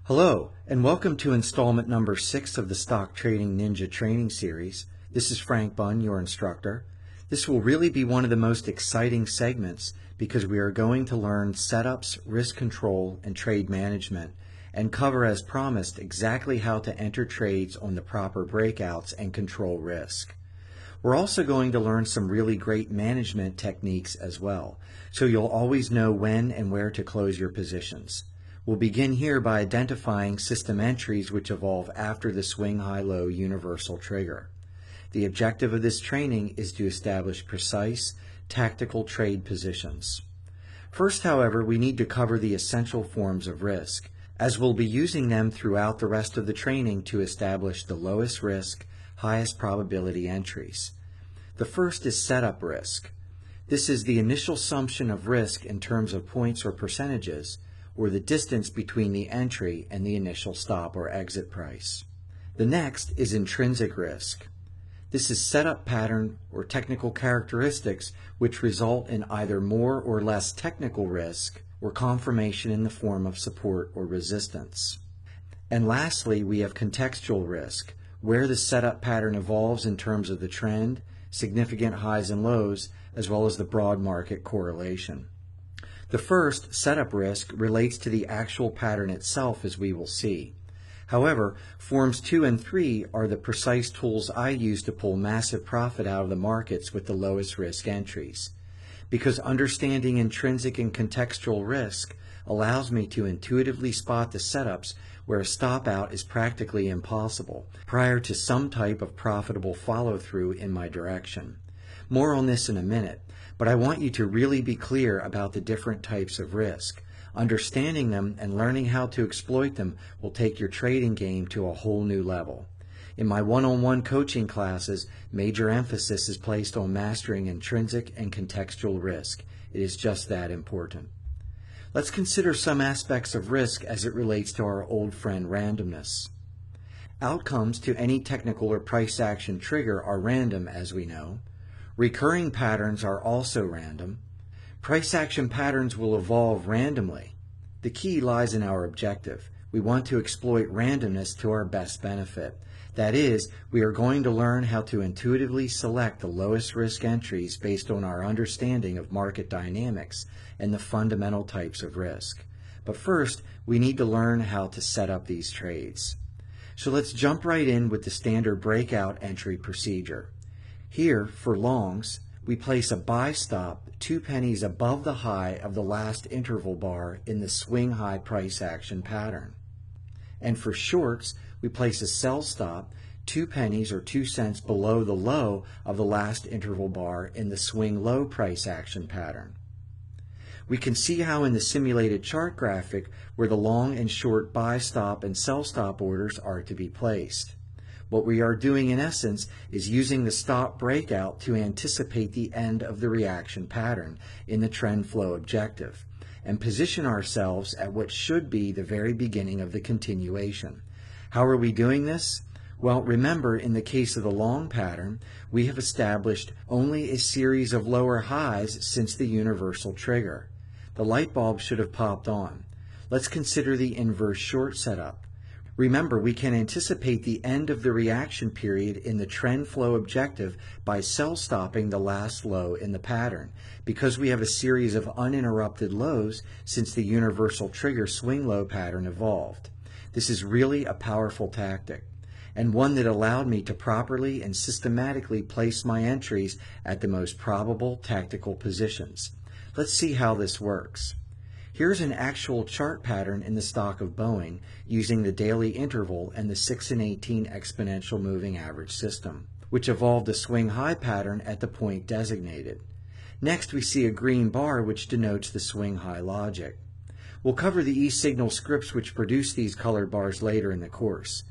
Hello, and welcome to installment number 6 of the Stock Trading Ninja training series. This is Frank Bunn, your instructor. This will really be one of the most exciting segments because we are going to learn setups, risk control, and trade management, and cover as promised exactly how to enter trades on the proper breakouts and control risk. We're also going to learn some really great management techniques as well, so you'll always know when and where to close your positions. We'll begin here by identifying system entries which evolve after the swing high-low universal trigger. The objective of this training is to establish precise, tactical trade positions. First, however, we need to cover the essential forms of risk, as we'll be using them throughout the rest of the training to establish the lowest risk, highest probability entries. The first is setup risk. This is the initial assumption of risk in terms of points or percentages, or the distance between the entry and the initial stop or exit price. The next is intrinsic risk. This is setup pattern or technical characteristics which result in either more or less technical risk or confirmation in the form of support or resistance. And lastly, we have contextual risk, where the setup pattern evolves in terms of the trend, significant highs and lows, as well as the broad market correlation. The first, setup risk, relates to the actual pattern itself, as we will see. However, forms 2 and 3 are the precise tools I use to pull massive profit out of the markets with the lowest risk entries. Because understanding intrinsic and contextual risk allows me to intuitively spot the setups where a stop out is practically impossible prior to some type of profitable follow-through in my direction. More on this in a minute, but I want you to really be clear about the different types of risk. Understanding them and learning how to exploit them will take your trading game to a whole new level. In my one-on-one coaching classes, major emphasis is placed on mastering intrinsic and contextual risk. It is just that important. Let's consider some aspects of risk as it relates to our old friend randomness. Outcomes to any technical or price action trigger are random, as we know. Recurring patterns are also random. Price action patterns will evolve randomly. The key lies in our objective. We want to exploit randomness to our best benefit. That is, we are going to learn how to intuitively select the lowest risk entries based on our understanding of market dynamics and the fundamental types of risk. But first, we need to learn how to set up these trades. So let's jump right in with the standard breakout entry procedure. Here, for longs, we place a buy stop 2 pennies above the high of the last interval bar in the swing high price action pattern. And for shorts, we place a sell stop 2 pennies or 2 cents below the low of the last interval bar in the swing low price action pattern. We can see how in the simulated chart graphic where the long and short buy stop and sell stop orders are to be placed. What we are doing in essence is using the stop breakout to anticipate the end of the reaction pattern in the trend flow objective and position ourselves at what should be the very beginning of the continuation. How are we doing this? Well, remember, in the case of the long pattern, we have established only a series of lower highs since the universal trigger. The light bulb should have popped on. Let's consider the inverse short setup. Remember, we can anticipate the end of the reaction period in the trend flow objective by sell stopping the last low in the pattern, because we have a series of uninterrupted lows since the universal trigger swing low pattern evolved. This is really a powerful tactic, and one that allowed me to properly and systematically place my entries at the most probable tactical positions. Let's see how this works. Here's an actual chart pattern in the stock of Boeing using the daily interval and the 6 and 18 exponential moving average system, which evolved a swing high pattern at the point designated. Next, we see a green bar which denotes the swing high logic. We'll cover the E-signal scripts which produce these colored bars later in the course.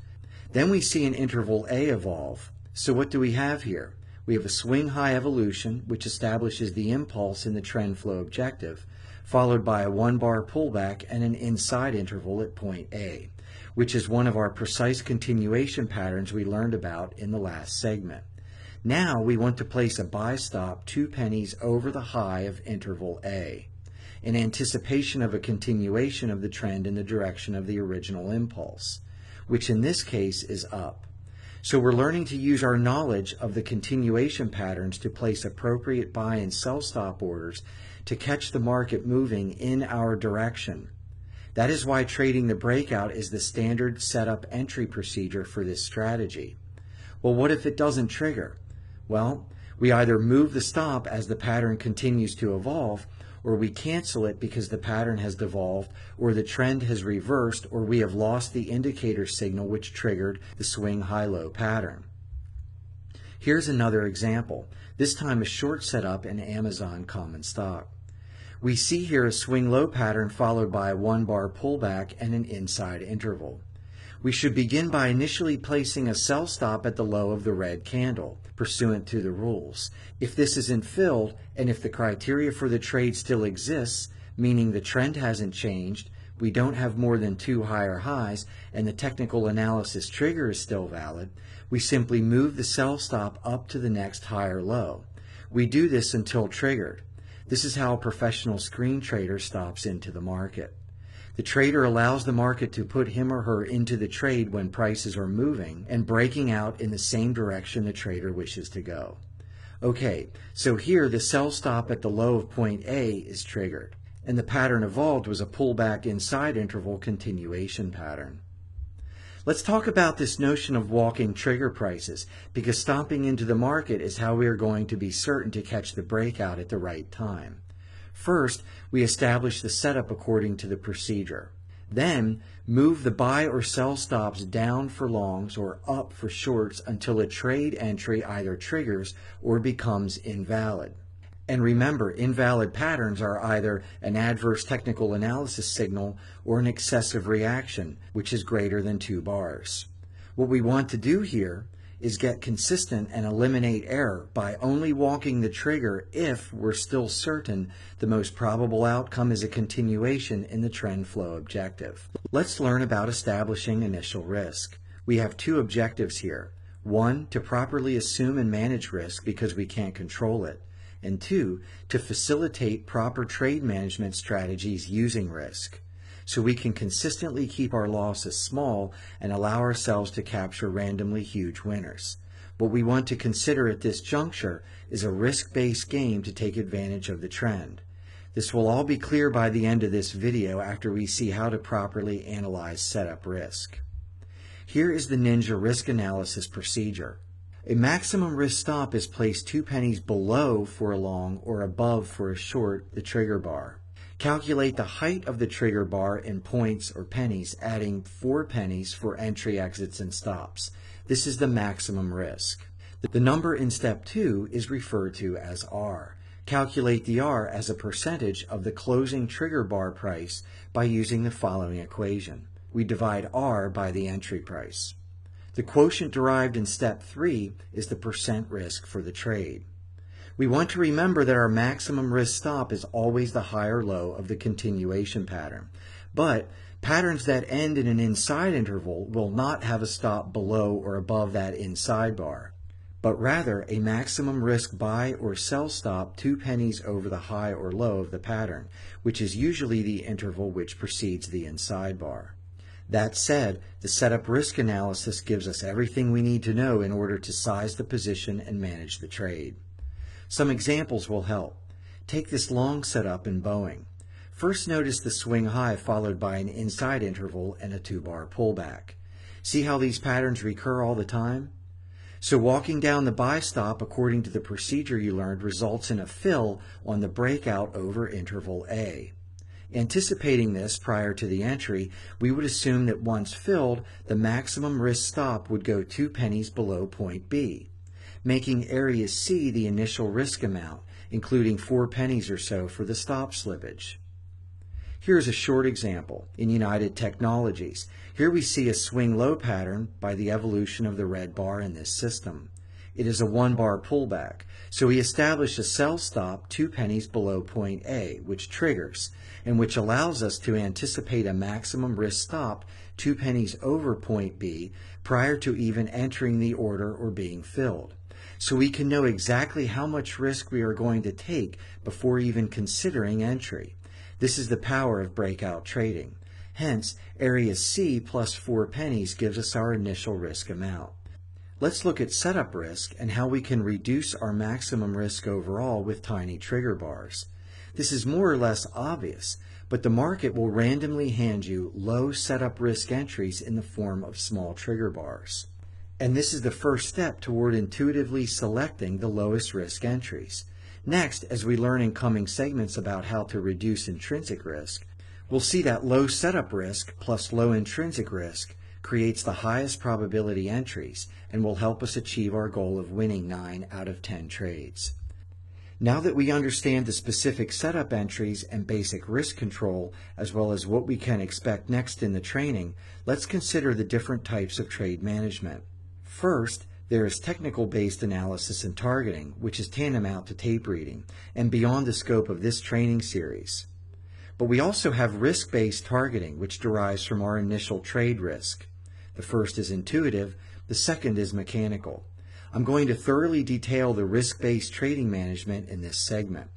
Then we see an interval A evolve. So what do we have here? We have a swing high evolution which establishes the impulse in the trend flow objective, followed by a 1-bar pullback and an inside interval at point A, which is one of our precise continuation patterns we learned about in the last segment. Now we want to place a buy stop 2 pennies over the high of interval A. in anticipation of a continuation of the trend in the direction of the original impulse, which in this case is up. So we're learning to use our knowledge of the continuation patterns to place appropriate buy and sell stop orders to catch the market moving in our direction. That is why trading the breakout is the standard setup entry procedure for this strategy. Well, what if it doesn't trigger? Well, we either move the stop as the pattern continues to evolve, or we cancel it because the pattern has devolved, or the trend has reversed, or we have lost the indicator signal which triggered the swing high-low pattern. Here's another example, this time a short setup in Amazon common stock. We see here a swing low pattern followed by a 1-bar pullback and an inside interval. We should begin by initially placing a sell stop at the low of the red candle, pursuant to the rules. If this isn't filled, and if the criteria for the trade still exists, meaning the trend hasn't changed, we don't have more than 2 higher highs, and the technical analysis trigger is still valid, we simply move the sell stop up to the next higher low. We do this until triggered. This is how a professional screen trader stops into the market. The trader allows the market to put him or her into the trade when prices are moving and breaking out in the same direction the trader wishes to go. Okay, so here the sell stop at the low of point A is triggered, and the pattern evolved was a pullback inside interval continuation pattern. Let's talk about this notion of walking trigger prices, because stomping into the market is how we are going to be certain to catch the breakout at the right time. First, we establish the setup according to the procedure. Then, move the buy or sell stops down for longs or up for shorts until a trade entry either triggers or becomes invalid. And remember, invalid patterns are either an adverse technical analysis signal or an excessive reaction, which is greater than 2 bars. What we want to do here is get consistent and eliminate error by only walking the trigger if we're still certain the most probable outcome is a continuation in the trend flow objective. Let's learn about establishing initial risk. We have 2 objectives here. 1, to properly assume and manage risk because we can't control it. And 2, to facilitate proper trade management strategies using risk, so we can consistently keep our losses small and allow ourselves to capture randomly huge winners. What we want to consider at this juncture is a risk-based game to take advantage of the trend. This will all be clear by the end of this video after we see how to properly analyze setup risk. Here is the Ninja risk analysis procedure. A maximum risk stop is placed 2 pennies below for a long or above for a short the trigger bar. Calculate the height of the trigger bar in points or pennies, adding 4 pennies for entry, exits, and stops. This is the maximum risk. The number in step 2 is referred to as R. Calculate the R as a percentage of the closing trigger bar price by using the following equation. We divide R by the entry price. The quotient derived in step 3 is the percent risk for the trade. We want to remember that our maximum risk stop is always the higher low of the continuation pattern, but patterns that end in an inside interval will not have a stop below or above that inside bar, but rather a maximum risk buy or sell stop 2 pennies over the high or low of the pattern, which is usually the interval which precedes the inside bar. That said, the setup risk analysis gives us everything we need to know in order to size the position and manage the trade. Some examples will help. Take this long setup in Boeing. First, notice the swing high followed by an inside interval and a 2-bar pullback. See how these patterns recur all the time? So walking down the buy stop according to the procedure you learned results in a fill on the breakout over interval A. Anticipating this prior to the entry, we would assume that once filled, the maximum risk stop would go 2 pennies below point B, making area C the initial risk amount, including 4 pennies or so for the stop slippage. Here's a short example in United Technologies. Here we see a swing low pattern by the evolution of the red bar in this system. It is a 1-bar pullback, so we establish a sell stop 2 pennies below point A, which triggers, and which allows us to anticipate a maximum risk stop 2 pennies over point B prior to even entering the order or being filled. So we can know exactly how much risk we are going to take before even considering entry. This is the power of breakout trading. Hence, area C plus 4 pennies gives us our initial risk amount. Let's look at setup risk and how we can reduce our maximum risk overall with tiny trigger bars. This is more or less obvious, but the market will randomly hand you low setup risk entries in the form of small trigger bars. And this is the first step toward intuitively selecting the lowest risk entries. Next, as we learn in coming segments about how to reduce intrinsic risk, we'll see that low setup risk plus low intrinsic risk creates the highest probability entries and will help us achieve our goal of winning 9 out of 10 trades. Now that we understand the specific setup entries and basic risk control, as well as what we can expect next in the training, let's consider the different types of trade management. First, there is technical-based analysis and targeting, which is tantamount to tape reading, and beyond the scope of this training series. But we also have risk-based targeting, which derives from our initial trade risk. The first is intuitive, the second is mechanical. I'm going to thoroughly detail the risk-based trading management in this segment.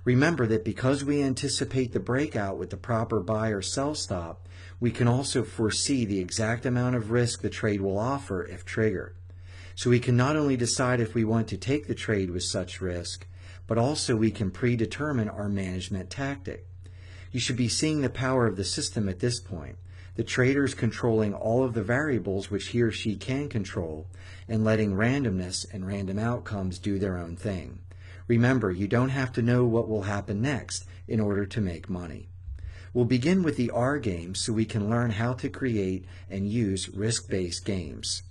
Remember that because we anticipate the breakout with the proper buy or sell stop, we can also foresee the exact amount of risk the trade will offer if triggered. So we can not only decide if we want to take the trade with such risk, but also we can predetermine our management tactic. You should be seeing the power of the system at this point. The trader is controlling all of the variables which he or she can control and letting randomness and random outcomes do their own thing. Remember, you don't have to know what will happen next in order to make money. We'll begin with the R game so we can learn how to create and use risk-based games.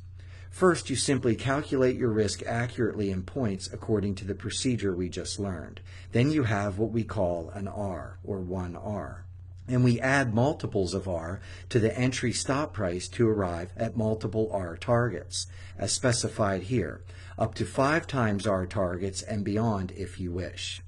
First, you simply calculate your risk accurately in points according to the procedure we just learned. Then you have what we call an R, or 1R. And we add multiples of R to the entry stop price to arrive at multiple R targets, as specified here, up to 5 times R targets and beyond if you wish.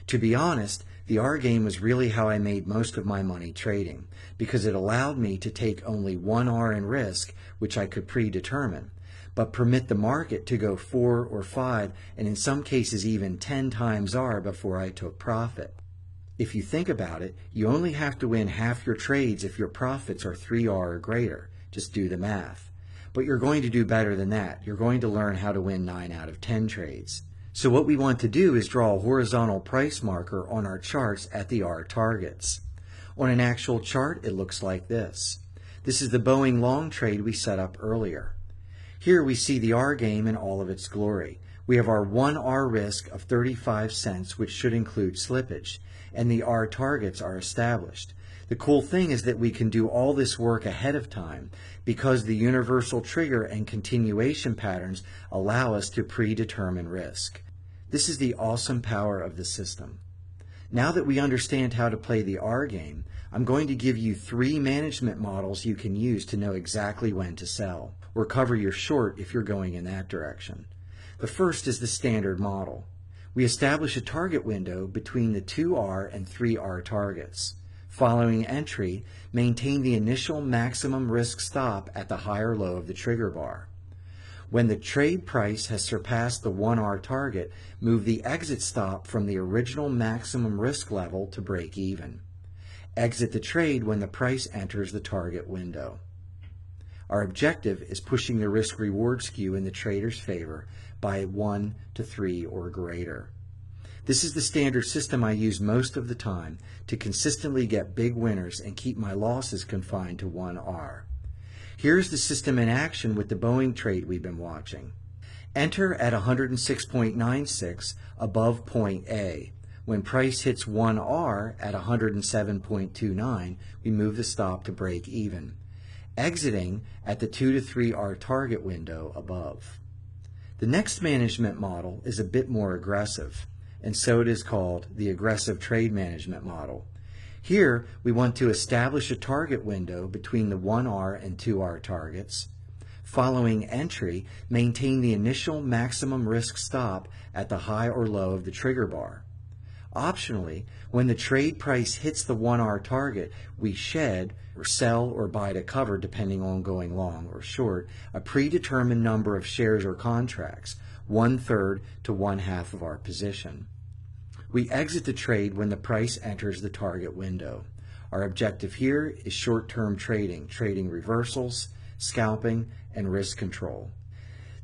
To be honest, the R game was really how I made most of my money trading, because it allowed me to take only 1 R in risk, which I could predetermine, but permit the market to go 4 or 5 and in some cases even 10 times R before I took profit. If you think about it, you only have to win half your trades if your profits are 3R or greater. Just do the math. But you're going to do better than that. You're going to learn how to win 9 out of 10 trades. So what we want to do is draw a horizontal price marker on our charts at the R targets. On an actual chart, it looks like this. This is the Boeing long trade we set up earlier. Here we see the R game in all of its glory. We have our 1R risk of 35 cents, which should include slippage, and the R targets are established. The cool thing is that we can do all this work ahead of time because the universal trigger and continuation patterns allow us to predetermine risk. This is the awesome power of the system. Now that we understand how to play the R game, I'm going to give you 3 management models you can use to know exactly when to sell, or cover your short if you're going in that direction. The first is the standard model. We establish a target window between the 2R and 3R targets. Following entry, maintain the initial maximum risk stop at the high or low of the trigger bar. When the trade price has surpassed the 1R target, move the exit stop from the original maximum risk level to break even. Exit the trade when the price enters the target window. Our objective is pushing the risk-reward skew in the trader's favor by 1 to 3 or greater. This is the standard system I use most of the time to consistently get big winners and keep my losses confined to 1R. Here's the system in action with the Boeing trade we've been watching. Enter at 106.96 above point A. When price hits 1R at 107.29, we move the stop to break even, exiting at the 2 to 3R target window above. The next management model is a bit more aggressive, and so it is called the aggressive trade management model. Here, we want to establish a target window between the 1R and 2R targets. Following entry, maintain the initial maximum risk stop at the high or low of the trigger bar. Optionally, when the trade price hits the 1R target, we shed, or sell or buy to cover, depending on going long or short, a predetermined number of shares or contracts, 1/3 to 1/2 of our position. We exit the trade when the price enters the target window. Our objective here is short-term trading, trading reversals, scalping, and risk control.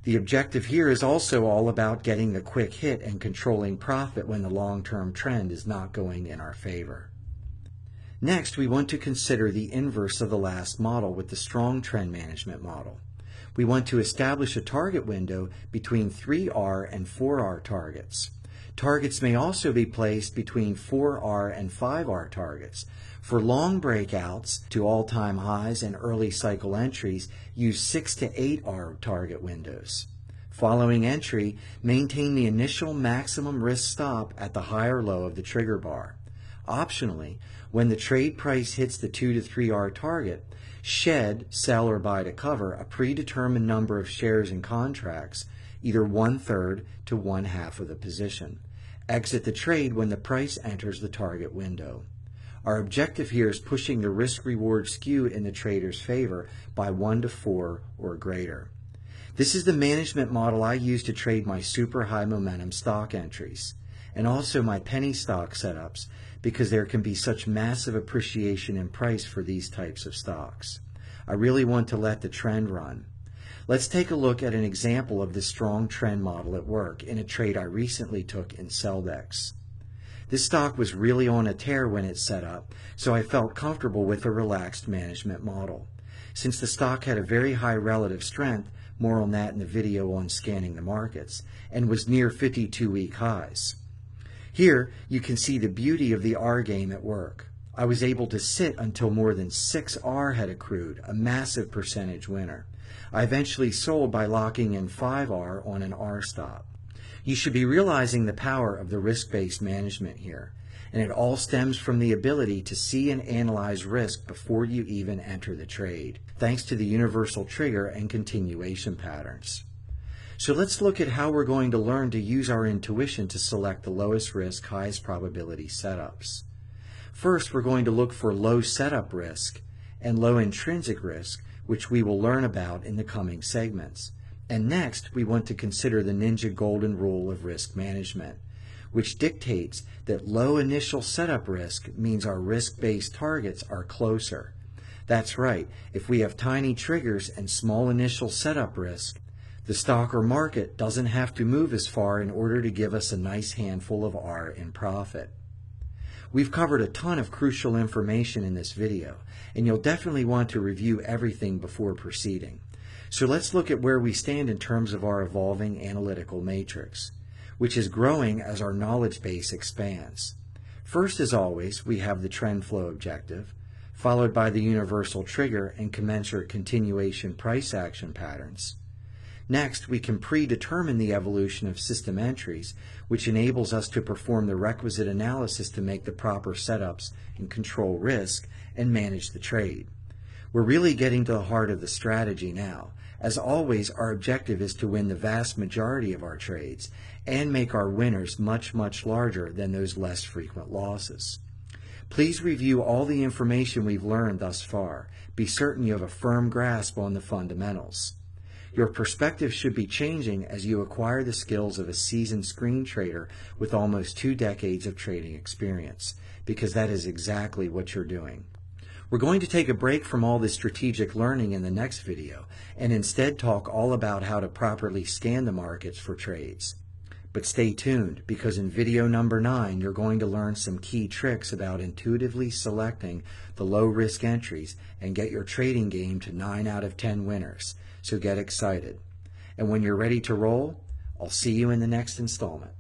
The objective here is also all about getting the quick hit and controlling profit when the long-term trend is not going in our favor. Next, we want to consider the inverse of the last model with the strong trend management model. We want to establish a target window between 3R and 4R targets. Targets may also be placed between 4R and 5R targets. For long breakouts to all-time highs and early cycle entries, use 6 to 8R target windows. Following entry, maintain the initial maximum risk stop at the high or low of the trigger bar. Optionally, when the trade price hits the 2 to 3R target, shed, sell, or buy to cover a predetermined number of shares and contracts, either 1/3 to 1/2 of the position. Exit the trade when the price enters the target window. Our objective here is pushing the risk-reward skew in the trader's favor by 1 to 4 or greater. This is the management model I use to trade my super high momentum stock entries, and also my penny stock setups, because there can be such massive appreciation in price for these types of stocks. I really want to let the trend run. Let's take a look at an example of this strong trend model at work in a trade I recently took in Celdex. This stock was really on a tear when it set up, so I felt comfortable with a relaxed management model. Since the stock had a very high relative strength, more on that in the video on scanning the markets, and was near 52-week highs. Here, you can see the beauty of the R game at work. I was able to sit until more than 6R had accrued, a massive percentage winner. I eventually sold by locking in 5R on an R stop. You should be realizing the power of the risk-based management here, and it all stems from the ability to see and analyze risk before you even enter the trade, thanks to the universal trigger and continuation patterns. So let's look at how we're going to learn to use our intuition to select the lowest risk, highest probability setups. First, we're going to look for low setup risk and low intrinsic risk, which we will learn about in the coming segments. And next, we want to consider the Ninja Golden Rule of risk management, which dictates that low initial setup risk means our risk-based targets are closer. That's right, if we have tiny triggers and small initial setup risk, the stock or market doesn't have to move as far in order to give us a nice handful of R in profit. We've covered a ton of crucial information in this video, and you'll definitely want to review everything before proceeding. So let's look at where we stand in terms of our evolving analytical matrix, which is growing as our knowledge base expands. First, as always, we have the trend flow objective, followed by the universal trigger and commensurate continuation price action patterns. Next, we can predetermine the evolution of system entries, which enables us to perform the requisite analysis to make the proper setups and control risk and manage the trade. We're really getting to the heart of the strategy now. As always, our objective is to win the vast majority of our trades and make our winners much, much larger than those less frequent losses. Please review all the information we've learned thus far. Be certain you have a firm grasp on the fundamentals. Your perspective should be changing as you acquire the skills of a seasoned screen trader with almost 2 decades of trading experience, because that is exactly what you're doing. We're going to take a break from all this strategic learning in the next video and instead talk all about how to properly scan the markets for trades. But stay tuned, because in video number 9 you're going to learn some key tricks about intuitively selecting the low-risk entries and get your trading game to 9 out of 10 winners. So get excited. And when you're ready to roll, I'll see you in the next installment.